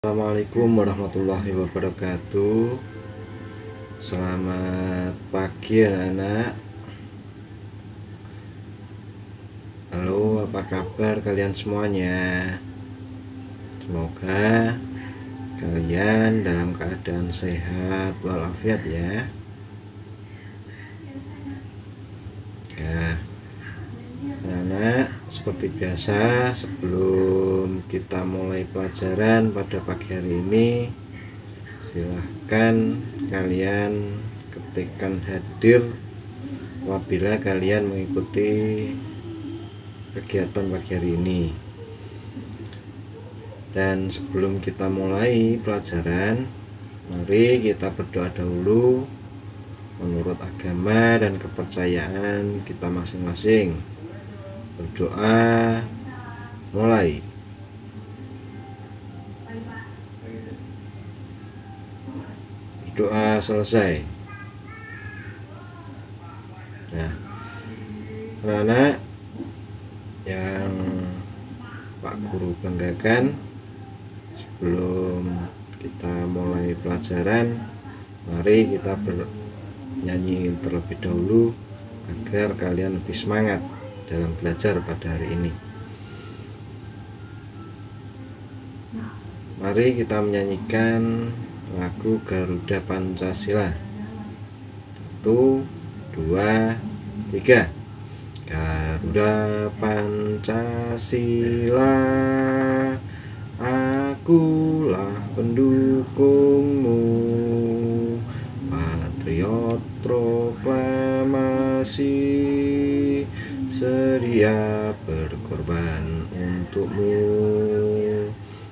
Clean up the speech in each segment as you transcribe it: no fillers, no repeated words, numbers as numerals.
Assalamualaikum warahmatullahi wabarakatuh. Selamat pagi anak-anak. Halo, apa kabar kalian semuanya? Semoga kalian dalam keadaan sehat walafiat ya. Anak-anak, seperti biasa sebelum kita mulai pelajaran pada pagi hari ini, silahkan kalian ketikkan hadir apabila kalian mengikuti kegiatan pagi hari ini. Dan sebelum kita mulai pelajaran, mari kita berdoa dahulu menurut agama dan kepercayaan kita masing-masing. Berdoa mulai. Doa selesai. Nah, anak-anak yang Pak Guru banggakan, sebelum kita mulai pelajaran, mari kita bernyanyi terlebih dahulu agar kalian lebih semangat dalam belajar pada hari ini. Mari kita menyanyikan lagu Garuda Pancasila. 1, 2, 3. Garuda Pancasila, akulah pendukungmu, patriot proklamasi, sedia berkorban untukmu.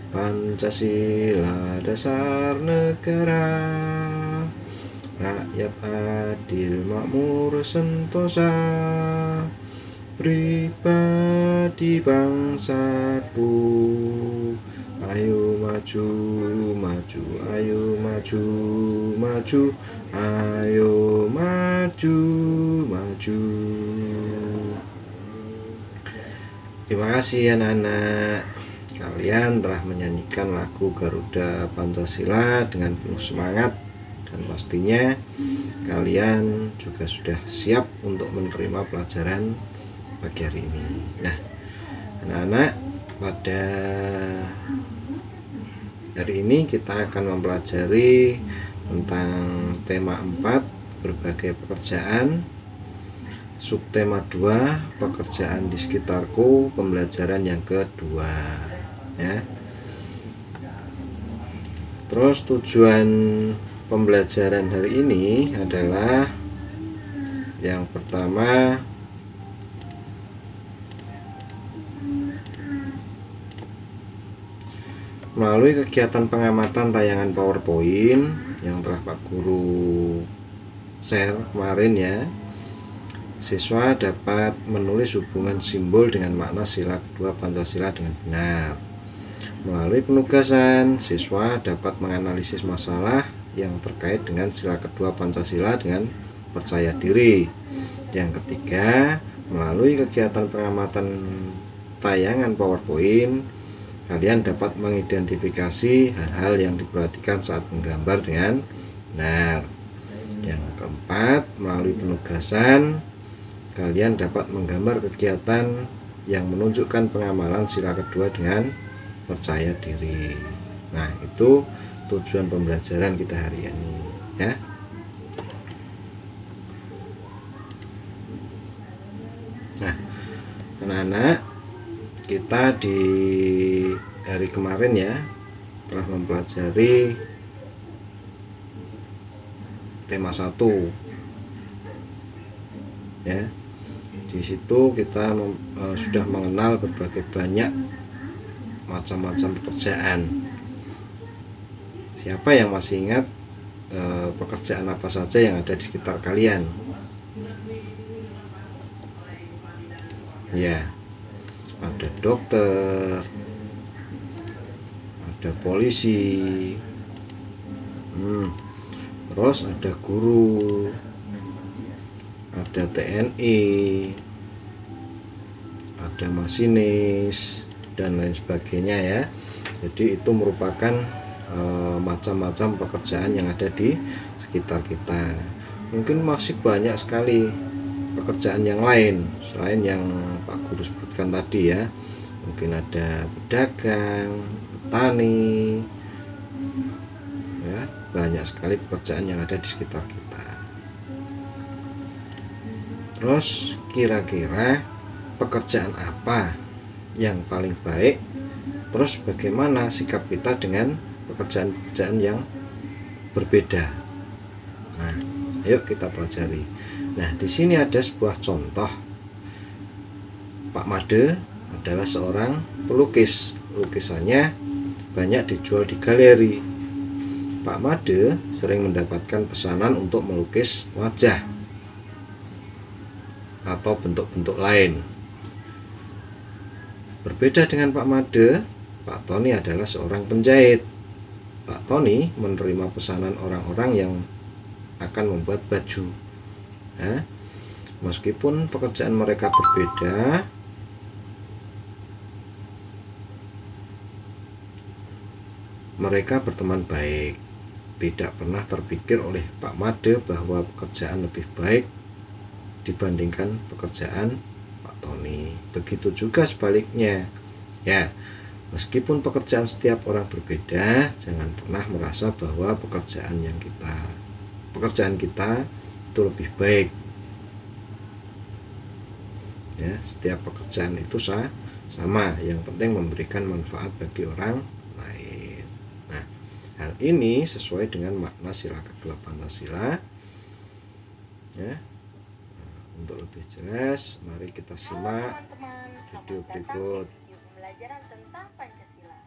Pancasila dasar negara, rakyat adil makmur sentosa, pribadi bangsaku, ayo maju, maju, ayo maju, maju, ayo maju, maju. Terima kasih anak-anak, kalian telah menyanyikan lagu Garuda Pancasila dengan penuh semangat, dan pastinya kalian juga sudah siap untuk menerima pelajaran pagi hari ini. Nah, anak-anak, pada hari ini kita akan mempelajari tentang tema 4, berbagai pekerjaan. Subtema 2, pekerjaan di sekitarku, pembelajaran yang kedua ya. Terus tujuan pembelajaran hari ini adalah yang pertama, melalui kegiatan pengamatan tayangan PowerPoint yang telah Pak Guru share kemarin ya, siswa dapat menulis hubungan simbol dengan makna sila kedua Pancasila dengan benar. Melalui penugasan, siswa dapat menganalisis masalah yang terkait dengan sila kedua Pancasila dengan percaya diri. Yang ketiga, melalui kegiatan pengamatan tayangan PowerPoint, kalian dapat mengidentifikasi hal-hal yang diperhatikan saat menggambar dengan benar. Yang keempat, melalui penugasan, kalian dapat menggambar kegiatan yang menunjukkan pengamalan sila kedua dengan percaya diri. Nah, itu tujuan pembelajaran kita hari ini ya. Nah, anak-anak, kita di hari kemarin ya telah mempelajari tema 1 ya. Di situ kita sudah mengenal berbagai banyak macam-macam pekerjaan. Siapa yang masih ingat pekerjaan apa saja yang ada di sekitar kalian? Ya, ada dokter, ada polisi, terus ada guru, ada TNI, ada masinis, dan lain sebagainya ya. Jadi itu merupakan macam-macam pekerjaan yang ada di sekitar kita. Mungkin masih banyak sekali pekerjaan yang lain selain yang Pak Guru sebutkan tadi ya. Mungkin ada pedagang, petani, ya, banyak sekali pekerjaan yang ada di sekitar kita. Terus kira-kira pekerjaan apa yang paling baik? Terus bagaimana sikap kita dengan pekerjaan-pekerjaan yang berbeda? Nah, ayo kita pelajari. Nah, di sini ada sebuah contoh. Pak Made adalah seorang pelukis. Lukisannya banyak dijual di galeri. Pak Made sering mendapatkan pesanan untuk melukis wajah atau bentuk-bentuk lain. Berbeda dengan Pak Made, Pak Tony adalah seorang penjahit. Pak Tony menerima pesanan orang-orang yang akan membuat baju. Nah, meskipun pekerjaan mereka berbeda, mereka berteman baik. Tidak pernah terpikir oleh Pak Made bahwa pekerjaan lebih baik dibandingkan pekerjaan Pak Tony. Begitu juga sebaliknya. Ya, meskipun pekerjaan setiap orang berbeda, jangan pernah merasa bahwa pekerjaan kita itu lebih baik. Ya, setiap pekerjaan itu sama, yang penting memberikan manfaat bagi orang lain. Nah, hal ini sesuai dengan makna sila kedua Pancasila. Ya, untuk lebih jelas, mari kita simak video berikut. Pembelajaran tentang Pancasila.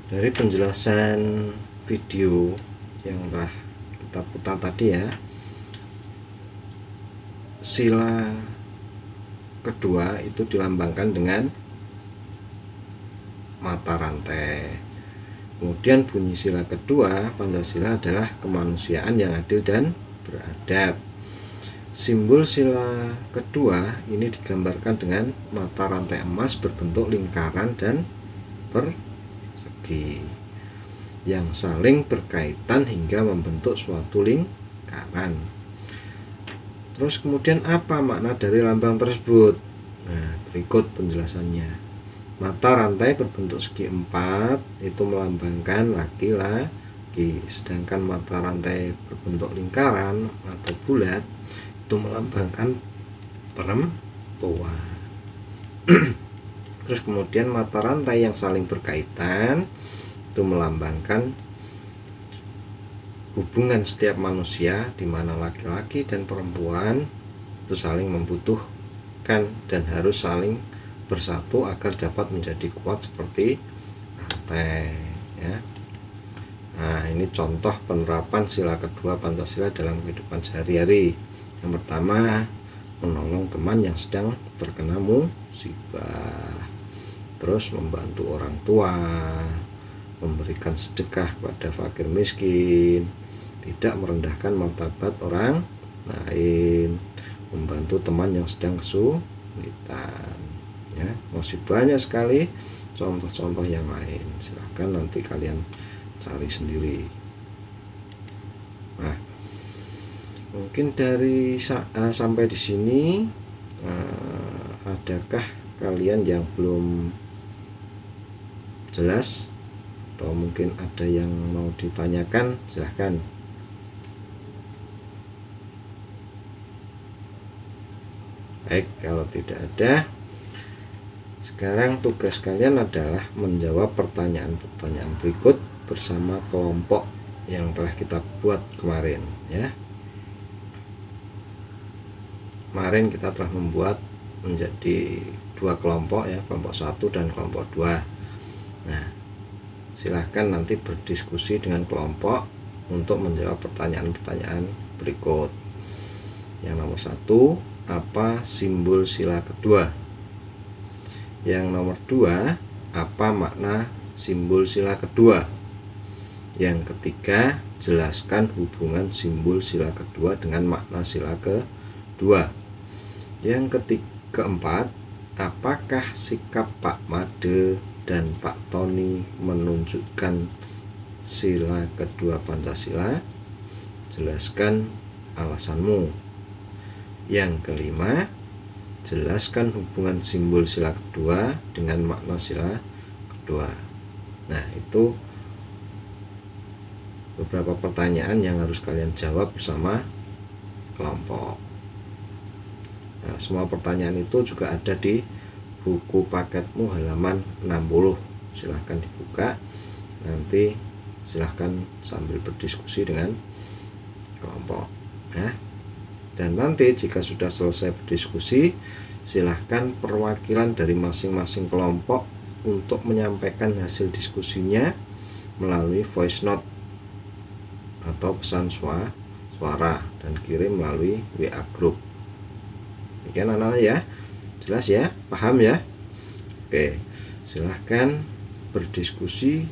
Dari penjelasan video yang telah kita putar tadi ya, sila kedua itu dilambangkan dengan mata rantai. Kemudian bunyi sila kedua Pancasila adalah kemanusiaan yang adil dan beradab. Simbol sila kedua ini digambarkan dengan mata rantai emas berbentuk lingkaran dan persegi yang saling berkaitan hingga membentuk suatu lingkaran. Terus kemudian apa makna dari lambang tersebut? Nah, berikut penjelasannya. Mata rantai berbentuk segi 4 itu melambangkan laki-laki, sedangkan mata rantai berbentuk lingkaran atau bulat itu melambangkan perempuan. Terus kemudian mata rantai yang saling berkaitan itu melambangkan hubungan setiap manusia di mana laki-laki dan perempuan itu saling membutuhkan dan harus saling bersatu agar dapat menjadi kuat seperti rantai ya. Nah, ini contoh penerapan sila kedua Pancasila dalam kehidupan sehari-hari. Yang pertama, menolong teman yang sedang terkena musibah. Terus membantu orang tua, memberikan sedekah pada fakir miskin, tidak merendahkan martabat orang lain, membantu teman yang sedang kesulitan ya. Masih banyak sekali contoh-contoh yang lain, silahkan nanti kalian cari sendiri. Nah, mungkin dari sampai di sini adakah kalian yang belum jelas atau mungkin ada yang mau ditanyakan? Silahkan. Baik, kalau tidak ada, sekarang tugas kalian adalah menjawab pertanyaan-pertanyaan berikut bersama kelompok yang telah kita buat kemarin ya. Kemarin kita telah membuat menjadi 2 kelompok ya, kelompok 1 dan kelompok 2. Nah, silahkan nanti berdiskusi dengan kelompok untuk menjawab pertanyaan-pertanyaan berikut. Yang nomor 1, apa simbol sila kedua? Yang nomor 2, apa makna simbol sila kedua? Yang ketiga, jelaskan hubungan simbol sila kedua dengan makna sila kedua. Yang keempat, apakah sikap Pak Made dan Pak Tony menunjukkan sila kedua Pancasila? Jelaskan alasanmu. Yang kelima, jelaskan hubungan simbol sila kedua dengan makna sila kedua. Nah, itu beberapa pertanyaan yang harus kalian jawab bersama kelompok. Nah, semua pertanyaan itu juga ada di buku paketmu halaman 60. Silahkan dibuka, nanti silahkan sambil berdiskusi dengan kelompok ya. Dan nanti jika sudah selesai berdiskusi, silahkan perwakilan dari masing-masing kelompok untuk menyampaikan hasil diskusinya melalui voice note atau pesan suara dan kirim melalui WA group. Demikian anak-anak ya, jelas ya, paham ya? Oke, silahkan berdiskusi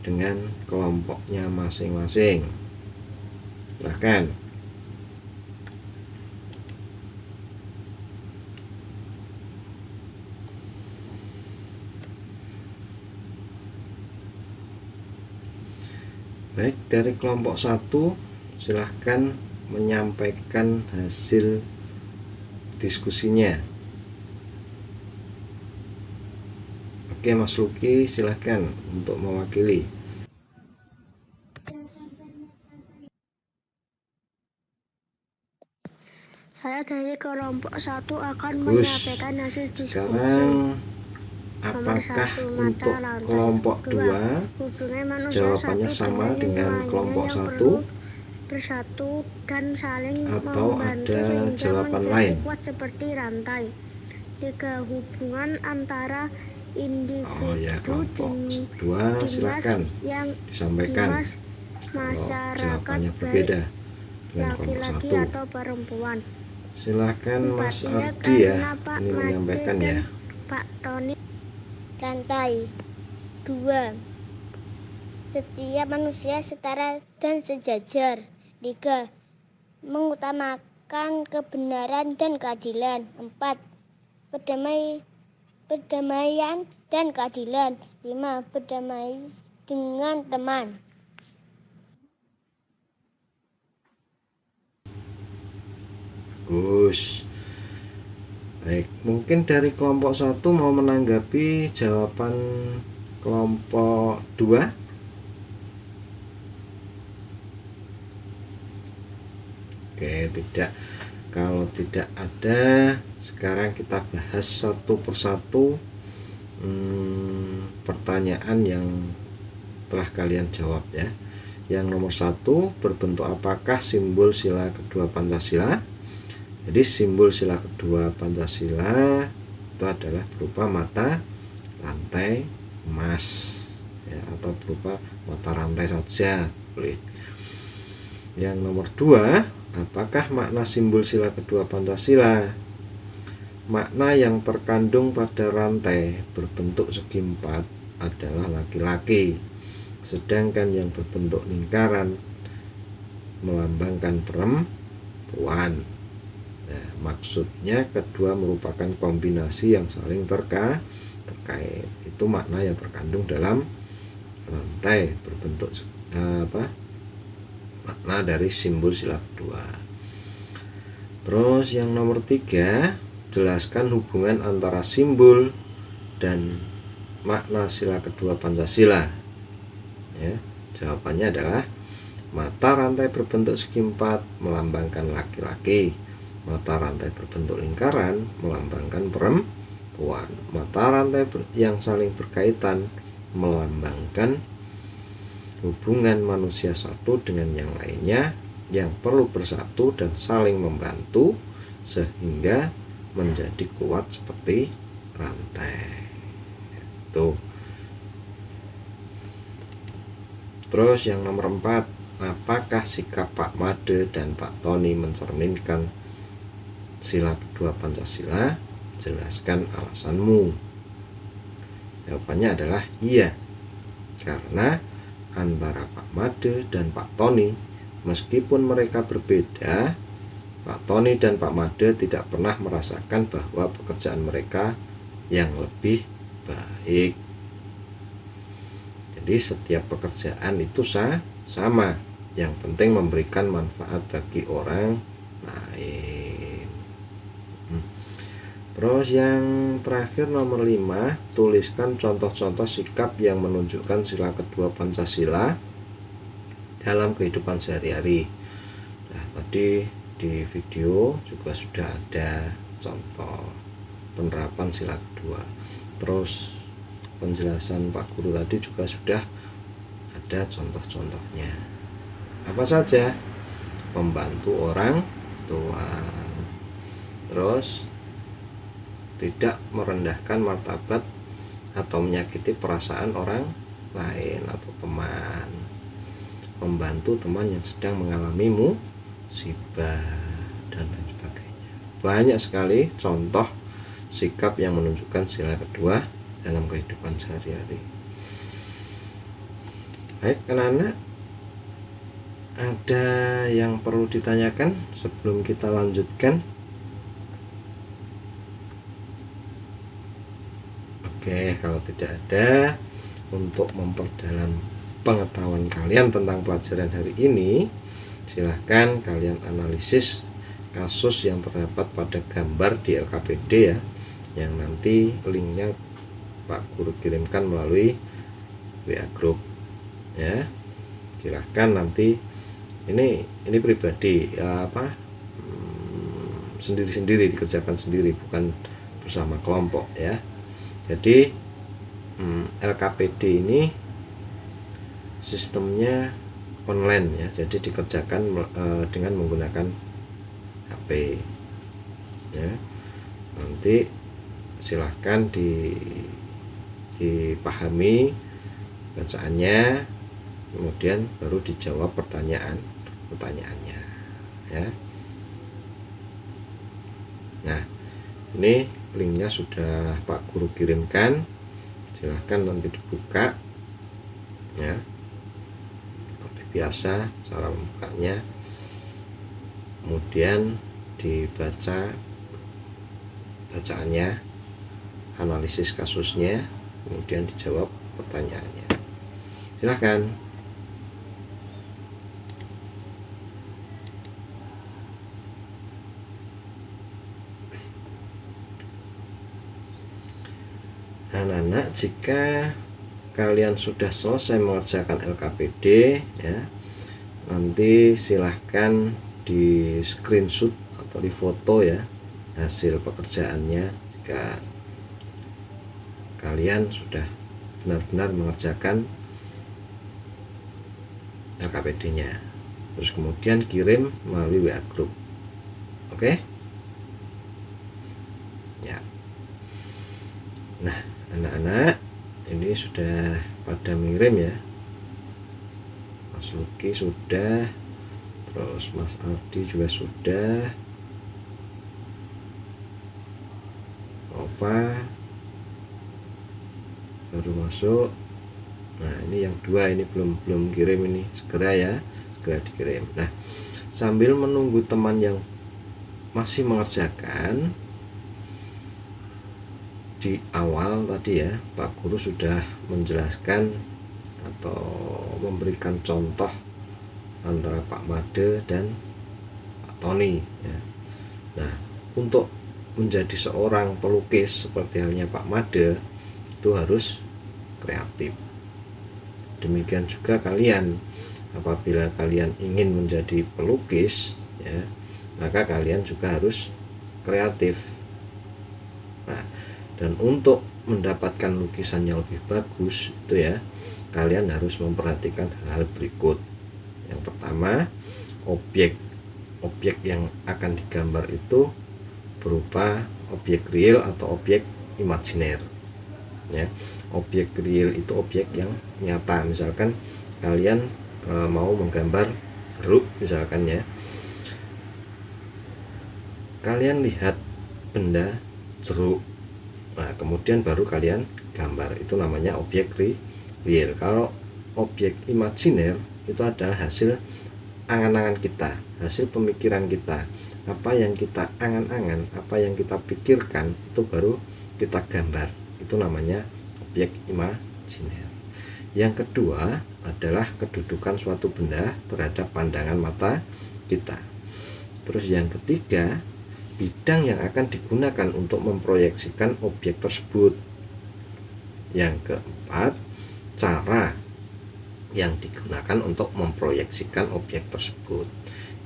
dengan kelompoknya masing-masing. Silahkan. Baik, dari kelompok 1 silahkan menyampaikan hasil diskusinya. Oke, Mas Luki silahkan untuk mewakili. Saya dari kelompok 1 akan Bagus. menyampaikan hasil diskusi. Sekarang apakah untuk kelompok 2 jawabannya sama dengan kelompok 1 bersatu dan saling atau membantu ada sehingga jawaban menjadi lain? kuat seperti rantai. 3. Hubungan antara individu Oh ya, kelompok 2 silakan yang disampaikan dimas kalau masyarakat jawabannya baik berbeda dengan kelompok laki-laki 1. atau perempuan. Silakan Mas Empatinya Ardi ya, karena Pak ini Made menyampaikan dan ya. Pak Tony. Rantai 2. Setiap manusia setara dan sejajar. 3. Mengutamakan kebenaran dan keadilan. 4. Perdamaian dan keadilan. 5. Berdamai dengan teman. Bagus. Baik, mungkin dari kelompok 1 mau menanggapi jawaban kelompok 2. Oke, tidak. Kalau tidak ada, sekarang kita bahas satu persatu pertanyaan yang telah kalian jawab ya. Yang nomor 1, berbentuk apakah simbol sila kedua Pancasila? Jadi simbol sila kedua Pancasila itu adalah berupa mata rantai emas ya, atau berupa mata rantai saja boleh. Yang nomor 2, apakah makna simbol sila kedua Pancasila? Makna yang terkandung pada rantai berbentuk segi empat adalah laki-laki, sedangkan yang berbentuk lingkaran melambangkan perempuan. Nah, maksudnya kedua merupakan kombinasi yang saling terkait. Itu makna yang terkandung dalam rantai berbentuk makna dari simbol sila kedua. Terus yang nomor 3, jelaskan hubungan antara simbol dan makna sila kedua Pancasila. Ya, jawabannya adalah mata rantai berbentuk segi empat melambangkan laki-laki. Mata rantai berbentuk lingkaran melambangkan perempuan. Mata rantai yang saling berkaitan melambangkan hubungan manusia satu dengan yang lainnya yang perlu bersatu dan saling membantu sehingga menjadi kuat seperti rantai. Tuh. Terus yang nomor 4, apakah sikap Pak Made dan Pak Tony mencerminkan sila kedua Pancasila? Jelaskan alasanmu. Jawabannya adalah iya. Karena antara Pak Made dan Pak Tony, meskipun mereka berbeda, Pak Tony dan Pak Made tidak pernah merasakan bahwa pekerjaan mereka yang lebih baik. Jadi setiap pekerjaan itu sama. Yang penting memberikan manfaat bagi orang lain. Terus yang terakhir nomor 5, tuliskan contoh-contoh sikap yang menunjukkan sila kedua Pancasila dalam kehidupan sehari-hari. Nah, tadi di video juga sudah ada contoh penerapan sila kedua. Terus penjelasan Pak Guru tadi juga sudah ada contoh-contohnya. Apa saja? Membantu orang tua. Terus tidak merendahkan martabat atau menyakiti perasaan orang lain atau teman. Membantu teman yang sedang mengalami musibah dan lain sebagainya. Banyak sekali contoh sikap yang menunjukkan sila kedua dalam kehidupan sehari-hari. Baik, anak-anak, ada yang perlu ditanyakan sebelum kita lanjutkan? Oke, kalau tidak ada, untuk memperdalam pengetahuan kalian tentang pelajaran hari ini, silahkan kalian analisis kasus yang terdapat pada gambar di LKPD ya, yang nanti linknya Pak Guru kirimkan melalui WA Group ya. Silahkan nanti ini pribadi ya, sendiri-sendiri dikerjakan sendiri, bukan bersama kelompok ya. Jadi LKPD ini sistemnya online ya, jadi dikerjakan dengan menggunakan HP ya. Nanti silahkan dipahami bacaannya, kemudian baru dijawab pertanyaannya ya. Nah, ini linknya sudah Pak Guru kirimkan, silahkan nanti dibuka ya, seperti biasa cara membukanya, kemudian dibaca bacaannya, analisis kasusnya, kemudian dijawab pertanyaannya. Silahkan. Anak-anak, jika kalian sudah selesai mengerjakan LKPD ya, nanti silahkan di screenshot atau di foto ya hasil pekerjaannya jika kalian sudah benar-benar mengerjakan LKPD-nya. Terus kemudian kirim melalui WA group. Oke? Ya. Nah, anak-anak, ini sudah pada mengirim ya. Mas Luki sudah, terus Mas Aldi juga sudah, Opa baru masuk. Nah, ini yang dua ini belum kirim, ini segera ya, segera dikirim. Nah, sambil menunggu teman yang masih mengerjakan, di awal tadi ya Pak Guru sudah menjelaskan atau memberikan contoh antara Pak Made dan Pak Tony ya. Nah, untuk menjadi seorang pelukis seperti halnya Pak Made itu harus kreatif. Demikian juga kalian, apabila kalian ingin menjadi pelukis ya, maka kalian juga harus kreatif. Nah, dan untuk mendapatkan lukisan yang lebih bagus itu ya, kalian harus memperhatikan hal-hal berikut. Yang pertama, objek yang akan digambar itu berupa objek real atau objek imajiner ya. Objek real itu objek yang nyata. Misalkan kalian mau menggambar jeruk misalkan ya, kalian lihat benda jeruk, nah kemudian baru kalian gambar, itu namanya objek real. Kalau objek imajiner itu adalah hasil angan-angan kita, hasil pemikiran kita, apa yang kita angan-angan, apa yang kita pikirkan, itu baru kita gambar, itu namanya objek imajiner. Yang kedua adalah kedudukan suatu benda terhadap pandangan mata kita. Terus yang ketiga, bidang yang akan digunakan untuk memproyeksikan objek tersebut. Yang keempat, cara yang digunakan untuk memproyeksikan objek tersebut.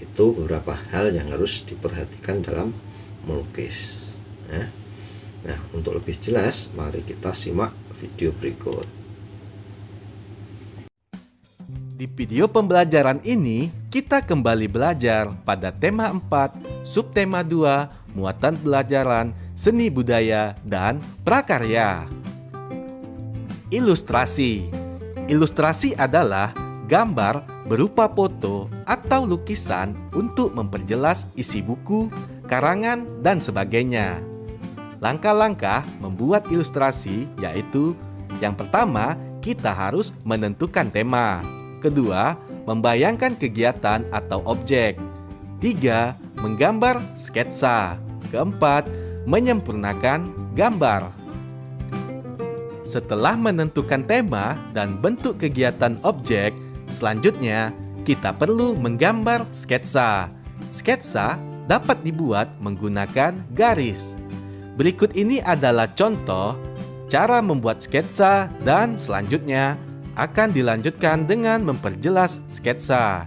Itu beberapa hal yang harus diperhatikan dalam melukis ya. Nah, untuk lebih jelas mari kita simak video berikut. Di video pembelajaran ini, kita kembali belajar pada tema 4, subtema 2, muatan pelajaran, seni budaya, dan prakarya. Ilustrasi. Ilustrasi adalah gambar berupa foto atau lukisan untuk memperjelas isi buku, karangan, dan sebagainya. Langkah-langkah membuat ilustrasi yaitu: yang pertama, kita harus menentukan tema. Kedua, membayangkan kegiatan atau objek. 3, menggambar sketsa. Keempat, menyempurnakan gambar. Setelah menentukan tema dan bentuk kegiatan objek, selanjutnya kita perlu menggambar sketsa. Sketsa dapat dibuat menggunakan garis. Berikut ini adalah contoh cara membuat sketsa, dan selanjutnya akan dilanjutkan dengan memperjelas sketsa.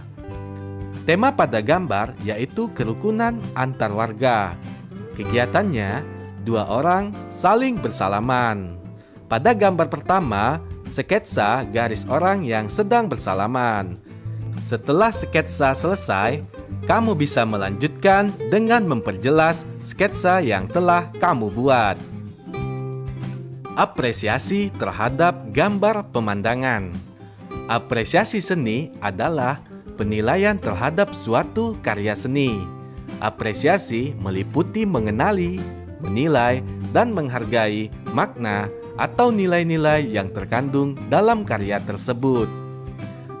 Tema pada gambar yaitu kerukunan antar warga. Kegiatannya, 2 orang saling bersalaman. Pada gambar pertama, sketsa garis orang yang sedang bersalaman. Setelah sketsa selesai, kamu bisa melanjutkan dengan memperjelas sketsa yang telah kamu buat. Apresiasi terhadap gambar pemandangan. Apresiasi seni adalah penilaian terhadap suatu karya seni. Apresiasi meliputi mengenali, menilai, dan menghargai makna atau nilai-nilai yang terkandung dalam karya tersebut.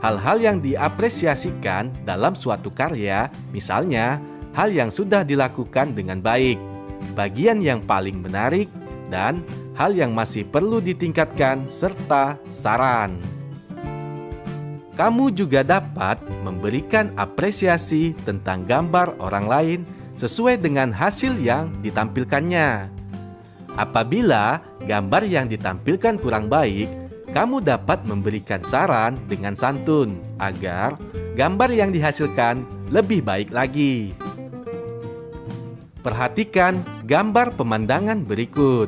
Hal-hal yang diapresiasikan dalam suatu karya, misalnya hal yang sudah dilakukan dengan baik, bagian yang paling menarik, dan hal yang masih perlu ditingkatkan, serta saran. Kamu juga dapat memberikan apresiasi tentang gambar orang lain sesuai dengan hasil yang ditampilkannya. Apabila gambar yang ditampilkan kurang baik, kamu dapat memberikan saran dengan santun agar gambar yang dihasilkan lebih baik lagi. Perhatikan gambar pemandangan berikut.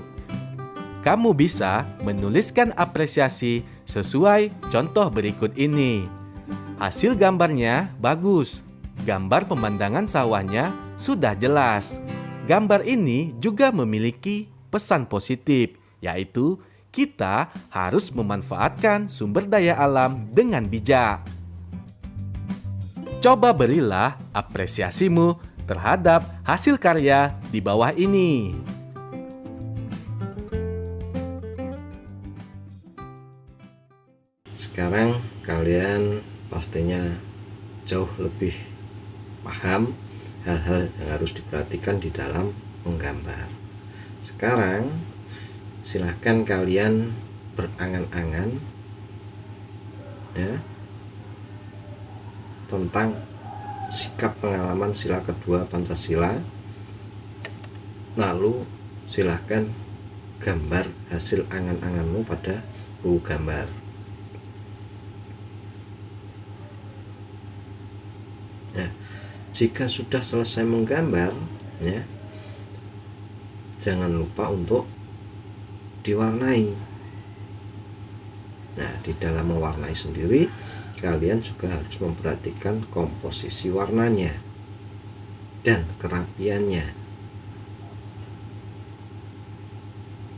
Kamu bisa menuliskan apresiasi sesuai contoh berikut ini. Hasil gambarnya bagus. Gambar pemandangan sawahnya sudah jelas. Gambar ini juga memiliki pesan positif, yaitu kita harus memanfaatkan sumber daya alam dengan bijak. Coba berilah apresiasimu terhadap hasil karya di bawah ini. Sekarang kalian pastinya jauh lebih paham hal-hal yang harus diperhatikan di dalam menggambar. Sekarang silahkan kalian berangan-angan ya, tentang sikap pengalaman sila kedua Pancasila. Lalu silahkan gambar hasil angan-anganmu pada buku gambar. Nah, jika sudah selesai menggambar, ya, jangan lupa untuk diwarnai. Nah, di dalam mewarnai sendiri, kalian juga harus memperhatikan komposisi warnanya dan kerapiannya.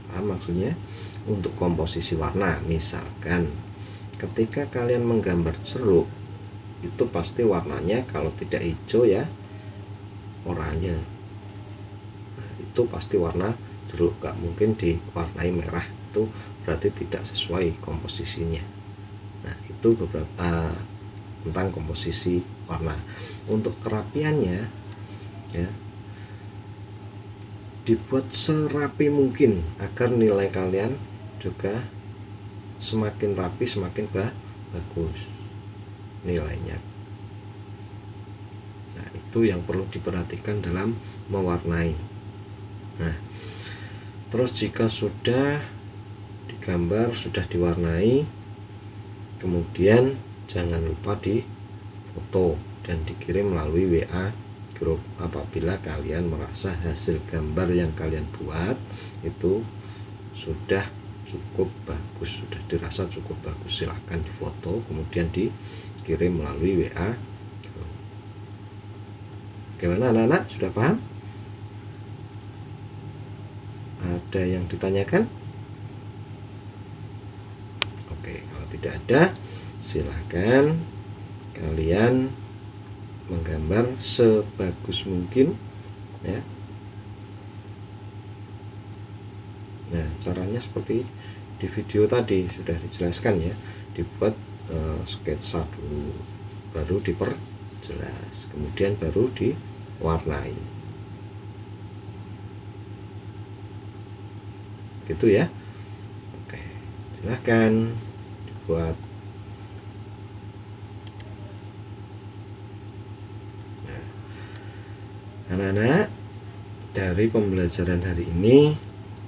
Paham maksudnya? Untuk komposisi warna, misalkan ketika kalian menggambar jeruk, itu pasti warnanya kalau tidak hijau ya oranye. Nah, itu pasti warna jeruk, gak mungkin diwarnai merah, itu berarti tidak sesuai komposisinya. Nah, itu beberapa tentang komposisi warna. Untuk kerapiannya ya, dibuat serapi mungkin agar nilai kalian juga semakin rapi, semakin bagus nilainya. Nah, itu yang perlu diperhatikan dalam mewarnai. Nah, terus jika sudah digambar, sudah diwarnai, kemudian jangan lupa di foto dan dikirim melalui WA grup. Apabila kalian merasa hasil gambar yang kalian buat itu sudah cukup bagus, sudah dirasa cukup bagus, silahkan difoto kemudian dikirim melalui WA. Gimana anak-anak, sudah paham? Ada yang ditanyakan? Oke, kalau tidak ada, silahkan kalian menggambar sebagus mungkin ya. Nah, caranya seperti di video tadi sudah dijelaskan ya, dibuat sketsa dulu, baru diperjelas, kemudian baru diwarnai, gitu ya. Oke, silahkan dibuat. Nah, anak-anak, dari pembelajaran hari ini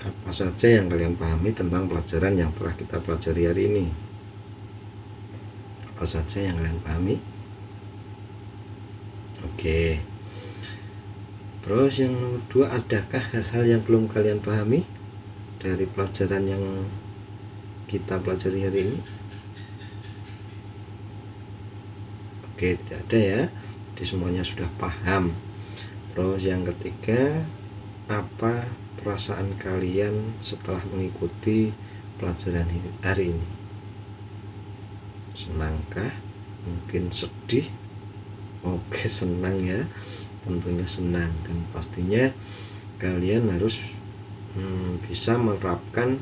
apa saja yang kalian pahami tentang pelajaran yang telah kita pelajari hari ini? Apa saja yang kalian pahami? Oke. Terus yang nomor 2, adakah hal-hal yang belum kalian pahami dari pelajaran yang kita pelajari hari ini? Oke, tidak ada ya. Jadi semuanya sudah paham. Terus yang ketiga, apa perasaan kalian setelah mengikuti pelajaran hari ini? Senangkah? Mungkin sedih? Oke, senang ya, tentunya senang, dan pastinya kalian harus bisa menerapkan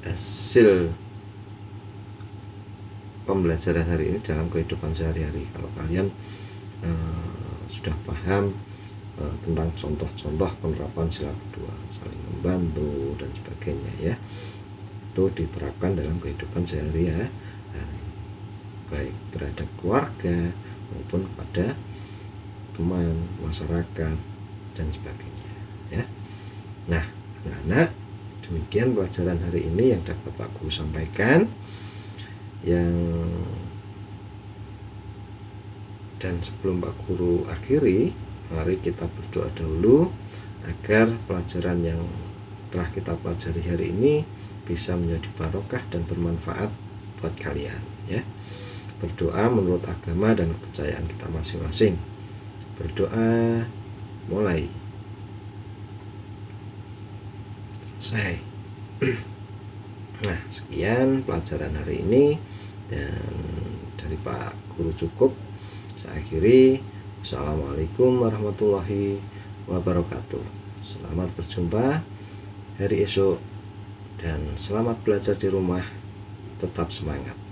hasil pembelajaran hari ini dalam kehidupan sehari-hari. Kalau kalian sudah paham tentang contoh-contoh penerapan sila kedua, saling membantu dan sebagainya ya, itu diterapkan dalam kehidupan sehari-hari, baik terhadap keluarga maupun kepada teman, masyarakat dan sebagainya ya. Nah, anak-anak, demikian pelajaran hari ini yang dapat Pak Guru sampaikan. Dan sebelum Pak Guru akhiri, mari kita berdoa dahulu agar pelajaran yang telah kita pelajari hari ini bisa menjadi barokah dan bermanfaat buat kalian ya. Berdoa menurut agama dan kepercayaan kita masing-masing. Berdoa mulai. Selesai. Nah, sekian pelajaran hari ini, dan dari Pak Guru cukup. Saya akhiri. Assalamualaikum warahmatullahi wabarakatuh. Selamat berjumpa hari esok, dan selamat belajar di rumah. Tetap semangat.